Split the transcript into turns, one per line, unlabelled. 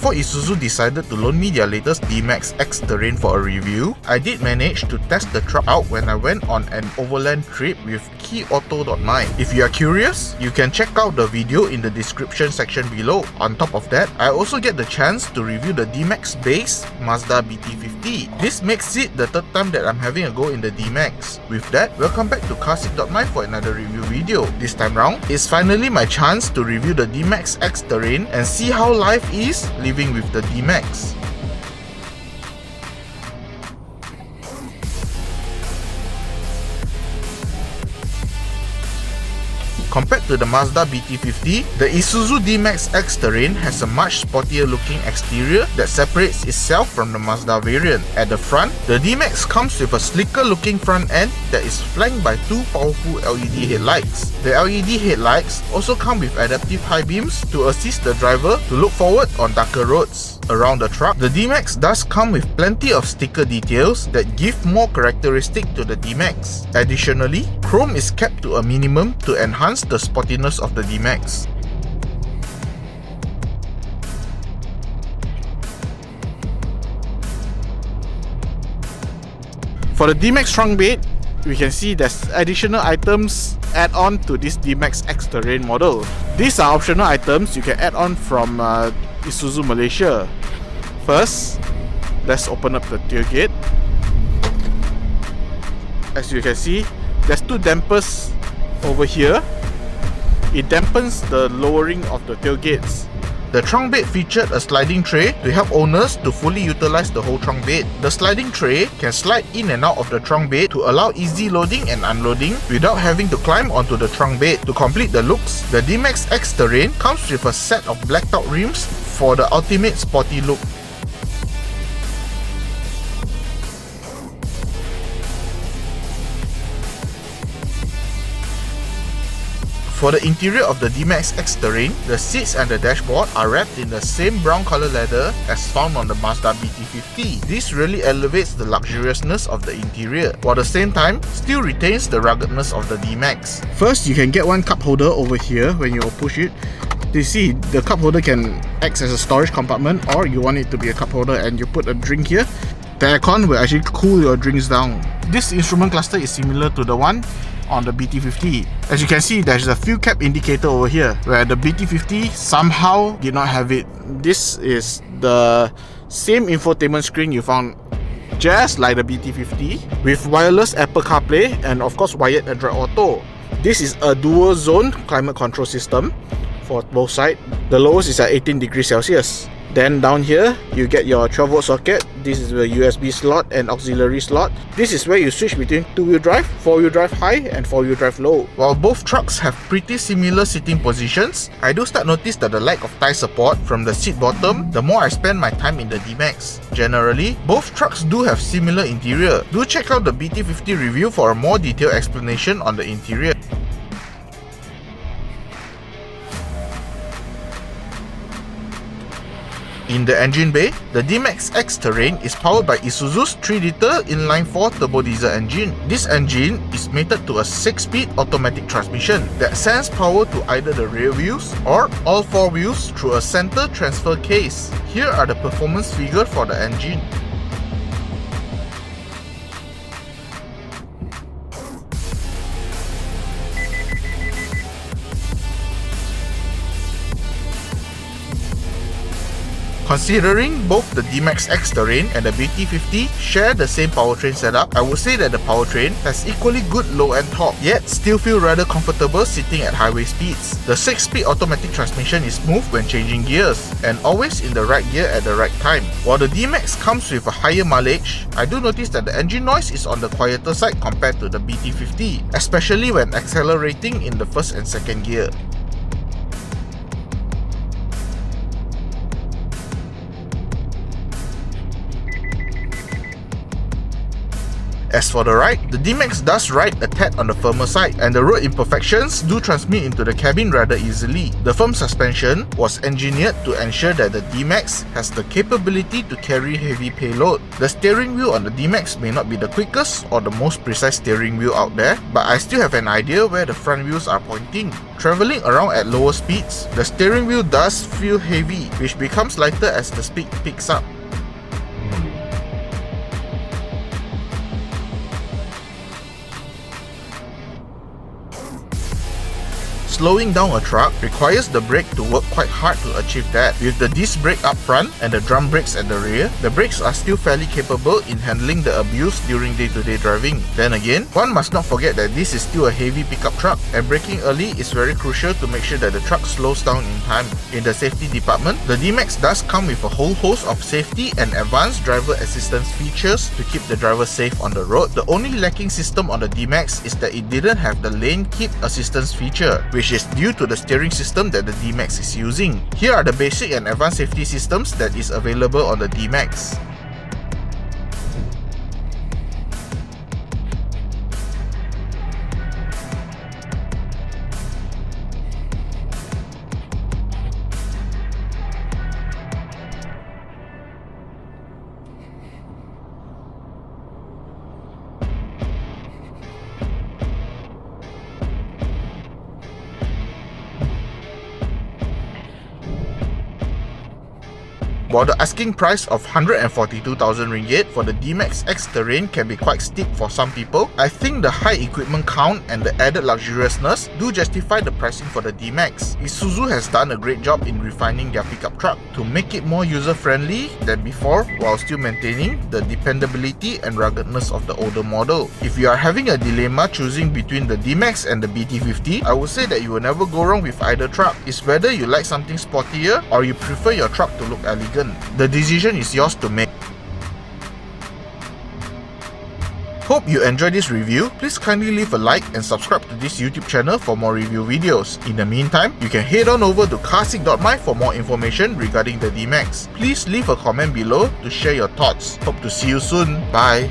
before Isuzu decided to loan me their latest D-Max X Terrain for a review, I did manage to test the truck out when I went on an overland trip with KeyAuto.my. If you are curious, you can check out the video in the description section below. On top of that, I also get the chance to review the D-Max base Mazda BT-50. This makes it the third time that I'm having a go in the D-Max. With that, welcome back to Carsick.my for another review video. This time round, it's finally my chance to review the D-Max X Terrain and see how life is living with the D-Max. Compared to the Mazda BT-50, the Isuzu D-Max X Terrain has a much sportier looking exterior that separates itself from the Mazda variant. At the front, the D-Max comes with a slicker looking front end that is flanked by two powerful LED headlights. The LED headlights also come with adaptive high beams to assist the driver to look forward on darker roads. Around the truck, the D-Max does come with plenty of sticker details that give more characteristic to the D-Max. Additionally, chrome is kept to a minimum to enhance the sportiness of the D-Max. For the D-Max trunk bed, we can see there's additional items add on to this D-Max X Terrain model. These are optional items you can add on from Isuzu Malaysia. First, let's open up the tailgate. As you can see, there's two dampers over here. It dampens the lowering of the tailgates. The trunk bed featured a sliding tray to help owners to fully utilize the whole trunk bed. The sliding tray can slide in and out of the trunk bed to allow easy loading and unloading without having to climb onto the trunk bed. To complete the looks, the D-Max X Terrain comes with a set of blacked out rims for the ultimate sporty look. For the interior of the D-Max X Terrain, the seats and the dashboard are wrapped in the same brown color leather as found on the Mazda BT-50. This really elevates the luxuriousness of the interior, while at the same time still retains the ruggedness of the D-Max. First, you can get one cup holder over here when you push it. You see, the cup holder can act as a storage compartment, or you want it to be a cup holder and you put a drink here. The aircon will actually cool your drinks down. This instrument cluster is similar to the one on the BT-50. As you can see, there's a fuel cap indicator over here, where the BT-50 somehow did not have it. This is the same infotainment screen you found just like the BT-50, with wireless Apple CarPlay and of course wired Android Auto. This is a dual zone climate control system for both sides. The lowest is at 18 degrees Celsius. Then down here, you get your 12-volt socket. This is the USB slot and auxiliary slot. This is where you switch between 2-wheel drive, 4-wheel drive high and 4-wheel drive low. While both trucks have pretty similar seating positions, I do start notice that the lack of thigh support from the seat bottom the more I spend my time in the D-Max. Generally, both trucks do have similar interior. Do check out the BT-50 review for a more detailed explanation on the interior. In the engine bay, the D-Max X Terrain is powered by Isuzu's 3-liter inline-4 turbo diesel engine. This engine is mated to a 6-speed automatic transmission that sends power to either the rear wheels or all 4 wheels through a center transfer case. Here are the performance figures for the engine. Considering both the D-Max X Terrain and the BT-50 share the same powertrain setup, I would say that the powertrain has equally good low-end torque, yet still feel rather comfortable sitting at highway speeds. The 6-speed automatic transmission is smooth when changing gears, and always in the right gear at the right time. While the D-Max comes with a higher mileage, I do notice that the engine noise is on the quieter side compared to the BT-50, especially when accelerating in the first and second gear. As for the ride, the D-Max does ride a tad on the firmer side, and the road imperfections do transmit into the cabin rather easily. The firm suspension was engineered to ensure that the D-Max has the capability to carry heavy payload. The steering wheel on the D-Max may not be the quickest or the most precise steering wheel out there, but I still have an idea where the front wheels are pointing. Traveling around at lower speeds, the steering wheel does feel heavy, which becomes lighter as the speed picks up. Slowing down a truck requires the brake to work quite hard to achieve that. With the disc brake up front and the drum brakes at the rear, the brakes are still fairly capable in handling the abuse during day-to-day driving. Then again, one must not forget that this is still a heavy pickup truck, and braking early is very crucial to make sure that the truck slows down in time. In the safety department, the D-Max does come with a whole host of safety and advanced driver assistance features to keep the driver safe on the road. The only lacking system on the D-Max is that it didn't have the lane keep assistance feature, which is due to the steering system that the D-Max is using. Here are the basic and advanced safety systems that is available on the D-Max. While the asking price of 142,000 ringgit for the D-Max X Terrain can be quite steep for some people, I think the high equipment count and the added luxuriousness do justify the pricing for the D-Max. Isuzu has done a great job in refining their pickup truck to make it more user-friendly than before while still maintaining the dependability and ruggedness of the older model. If you are having a dilemma choosing between the D-Max and the BT-50, I would say that you will never go wrong with either truck. It's whether you like something sportier or you prefer your truck to look elegant. The decision is yours to make. Hope you enjoyed this review. Please kindly leave a like and subscribe to this YouTube channel for more review videos. In the meantime, you can head on over to Carsick.my for more information regarding the D-Max. Please leave a comment below to share your thoughts. Hope to see you soon. Bye.